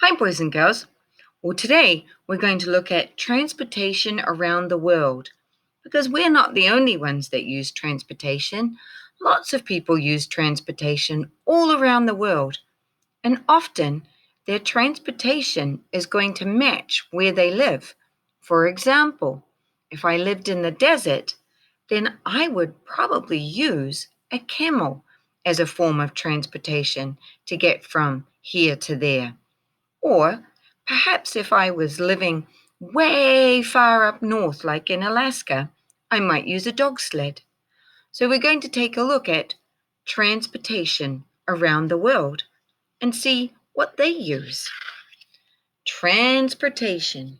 Hi, boys and girls. Well, today we're going to look at transportation around the world because we're not the only ones that use transportation. Lots of people use transportation all around the world, and often their transportation is going to match where they live. For example, if I lived in the desert, then I would probably use a camel as a form of transportation to get from here to there. Or perhaps if I was living way far up north, like in Alaska, I might use a dog sled. So we're going to take a look at transportation around the world and see what they use. Transportation.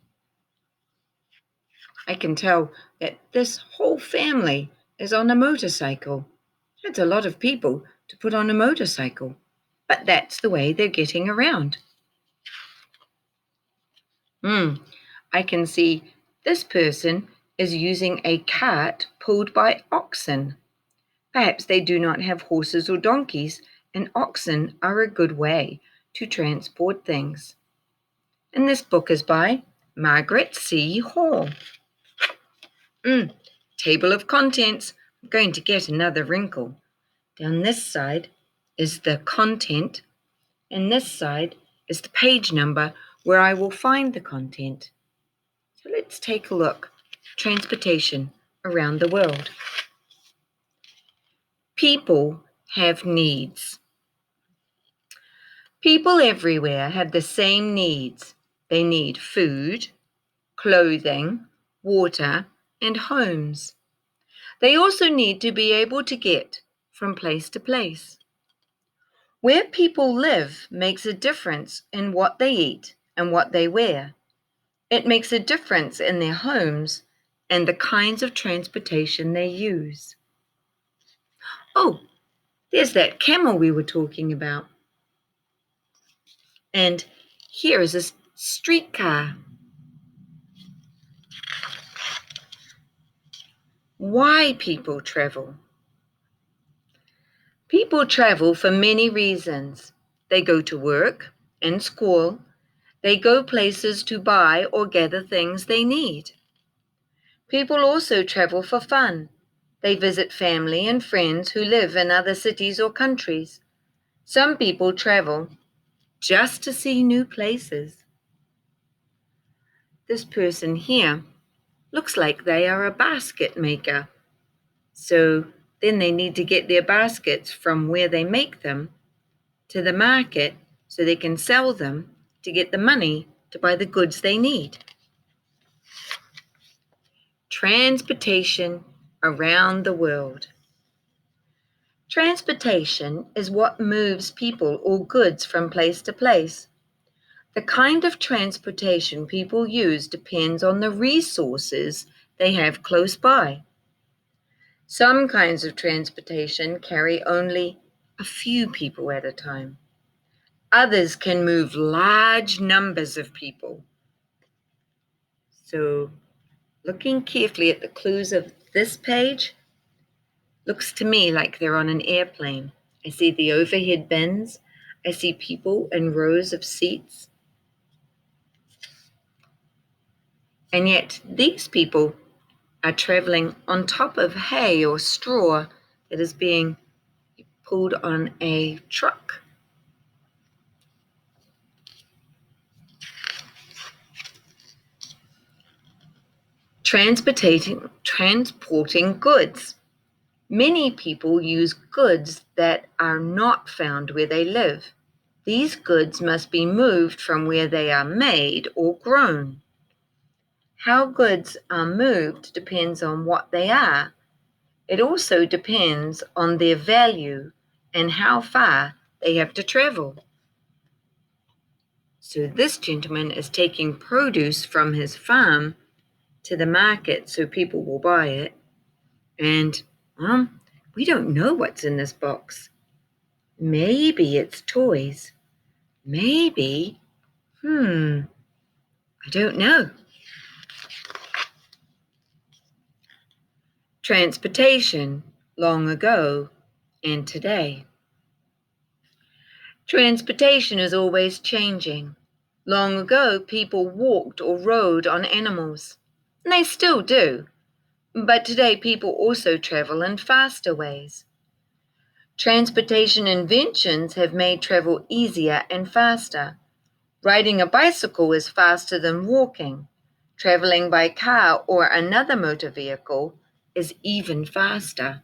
I can tell that this whole family is on a motorcycle. That's a lot of people to put on a motorcycle, but that's the way they're getting around. I can see this person is using a cart pulled by oxen. Perhaps they do not have horses or donkeys, and oxen are a good way to transport things. And this book is by Margaret C. Hall. Table of contents. I'm going to get another wrinkle. Down this side is the content, and this side is the page number where I will find the content. So let's take a look. Transportation around the world. People have needs. People everywhere have the same needs. They need food, clothing, water, and homes. They also need to be able to get from place to place. Where people live makes a difference in what they eat and what they wear. It makes a difference in their homes and the kinds of transportation they use. Oh, there's that camel we were talking about. And here is a streetcar. Why people travel? People travel for many reasons. They go to work and school. They go places to buy or gather things they need. People also travel for fun. They visit family and friends who live in other cities or countries. Some people travel just to see new places. This person here looks like they are a basket maker. So then they need to get their baskets from where they make them to the market so they can sell them to get the money to buy the goods they need. Transportation around the world. Transportation is what moves people or goods from place to place. The kind of transportation people use depends on the resources they have close by. Some kinds of transportation carry only a few people at a time. Others can move large numbers of people. So, looking carefully at the clues of this page, looks to me like they're on an airplane. I see the overhead bins. I see people in rows of seats. And yet, these people are traveling on top of hay or straw that is being pulled on a truck. Transporting goods. Many people use goods that are not found where they live. These goods must be moved from where they are made or grown. How goods are moved depends on what they are. It also depends on their value and how far they have to travel. So this gentleman is taking produce from his farm to the market so people will buy it. And, we don't know what's in this box. Maybe it's toys. Maybe, I don't know. Transportation, long ago and today. Transportation is always changing. Long ago, people walked or rode on animals, and they still do. But today, people also travel in faster ways. Transportation inventions have made travel easier and faster. Riding a bicycle is faster than walking. Traveling by car or another motor vehicle is even faster.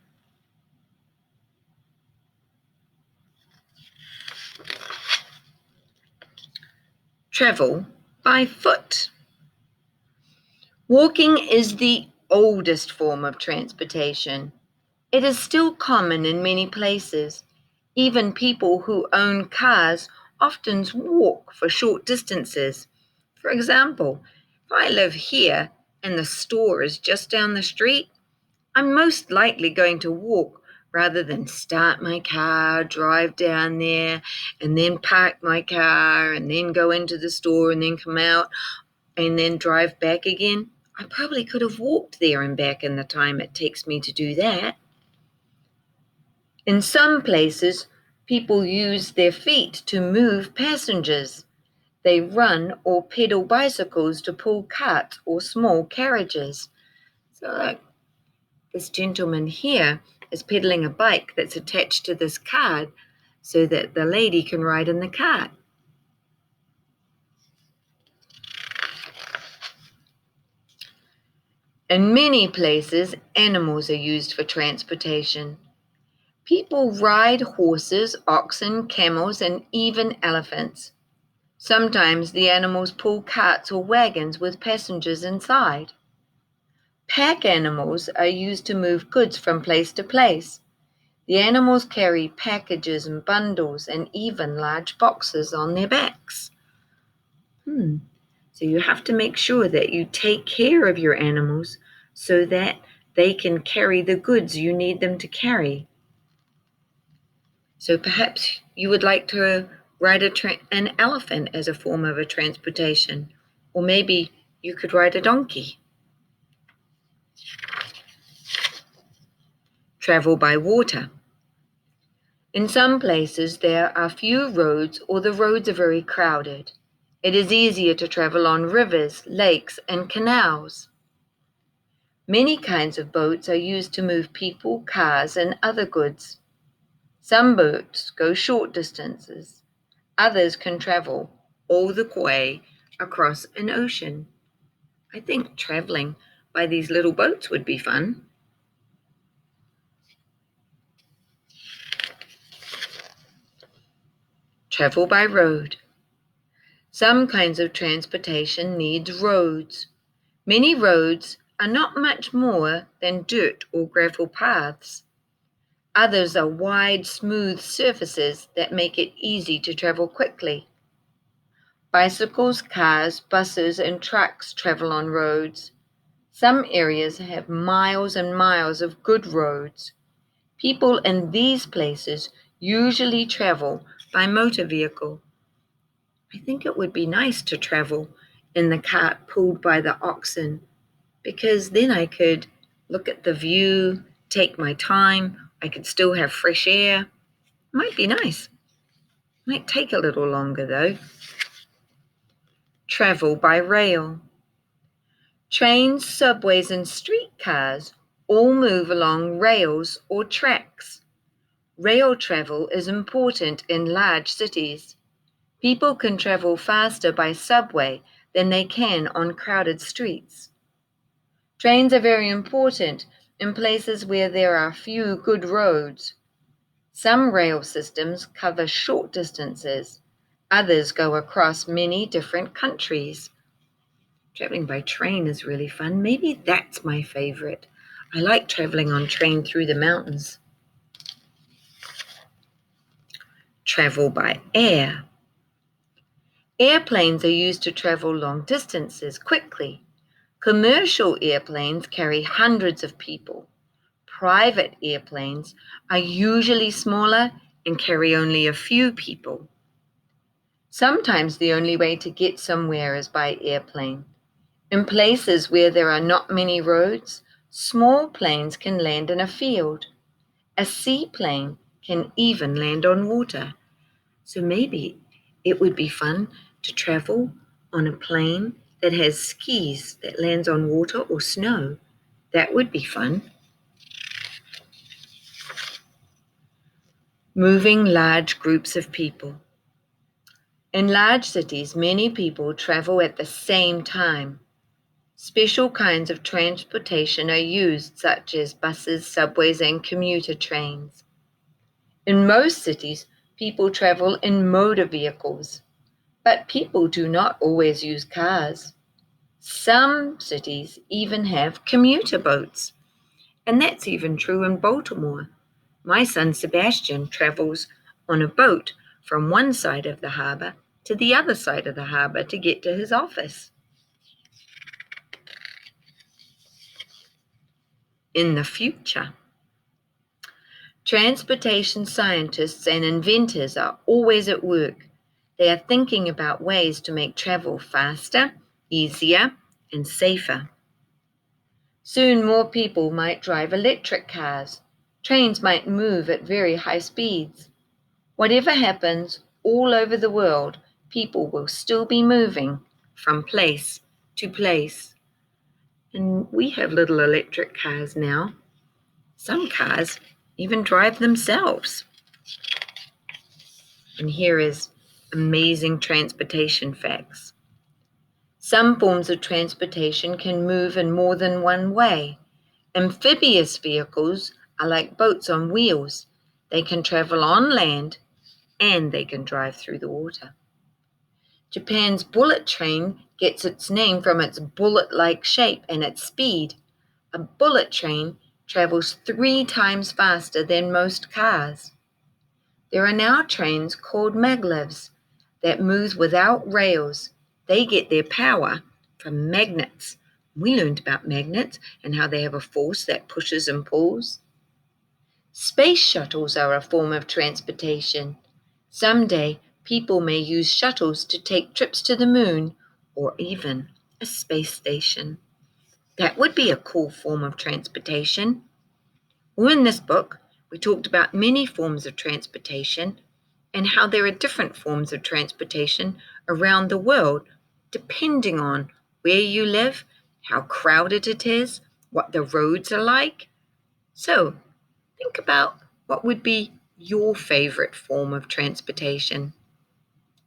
Travel by foot. Walking is the oldest form of transportation. It is still common in many places. Even people who own cars often walk for short distances. For example, if I live here and the store is just down the street, I'm most likely going to walk rather than start my car, drive down there, and then park my car, and then go into the store and then come out and then drive back again. I probably could have walked there and back in the time it takes me to do that. In some places, people use their feet to move passengers. They run or pedal bicycles to pull carts or small carriages. So, like this gentleman here is pedaling a bike that's attached to this cart so that the lady can ride in the cart. In many places, animals are used for transportation. People ride horses, oxen, camels, and even elephants. Sometimes the animals pull carts or wagons with passengers inside. Pack animals are used to move goods from place to place. The animals carry packages and bundles and even large boxes on their backs. So you have to make sure that you take care of your animals so that they can carry the goods you need them to carry. So perhaps you would like to ride an elephant as a form of a transportation, or maybe you could ride a donkey. Travel by water. In some places, there are few roads or the roads are very crowded. It is easier to travel on rivers, lakes, and canals. Many kinds of boats are used to move people, cars, and other goods. Some boats go short distances. Others can travel all the way across an ocean. I think traveling by these little boats would be fun. Travel by road. Some kinds of transportation need roads. Many roads are not much more than dirt or gravel paths. Others are wide, smooth surfaces that make it easy to travel quickly. Bicycles, cars, buses, and trucks travel on roads. Some areas have miles and miles of good roads. People in these places usually travel by motor vehicle. I think it would be nice to travel in the cart pulled by the oxen because then I could look at the view, take my time, I could still have fresh air. Might be nice. Might take a little longer though. Travel by rail. Trains, subways, and streetcars all move along rails or tracks. Rail travel is important in large cities. People can travel faster by subway than they can on crowded streets. Trains are very important in places where there are few good roads. Some rail systems cover short distances. Others go across many different countries. Traveling by train is really fun. Maybe that's my favorite. I like traveling on train through the mountains. Travel by air. Airplanes are used to travel long distances quickly. Commercial airplanes carry hundreds of people. Private airplanes are usually smaller and carry only a few people. Sometimes the only way to get somewhere is by airplane. In places where there are not many roads, small planes can land in a field. A seaplane can even land on water. So maybe it would be fun to travel on a plane that has skis that lands on water or snow. That would be fun. Moving large groups of people. In large cities, many people travel at the same time. Special kinds of transportation are used, such as buses, subways, and commuter trains. In most cities, people travel in motor vehicles, but people do not always use cars. Some cities even have commuter boats, and that's even true in Baltimore. My son Sebastian travels on a boat from one side of the harbor to the other side of the harbor to get to his office. In the future, transportation scientists and inventors are always at work. They are thinking about ways to make travel faster, easier, and safer. Soon more people might drive electric cars. Trains might move at very high speeds. Whatever happens all over the world, people will still be moving from place to place. And we have little electric cars now. Some cars even drive themselves. And here is amazing transportation facts. Some forms of transportation can move in more than one way. Amphibious vehicles are like boats on wheels. They can travel on land and they can drive through the water. Japan's bullet train gets its name from its bullet-like shape and its speed. A bullet train travels 3 times faster than most cars. There are now trains called maglevs that move without rails. They get their power from magnets. We learned about magnets and how they have a force that pushes and pulls. Space shuttles are a form of transportation. Someday, people may use shuttles to take trips to the moon or even a space station. That would be a cool form of transportation. Well, in this book, we talked about many forms of transportation and how there are different forms of transportation around the world depending on where you live, how crowded it is, what the roads are like. So, think about what would be your favorite form of transportation.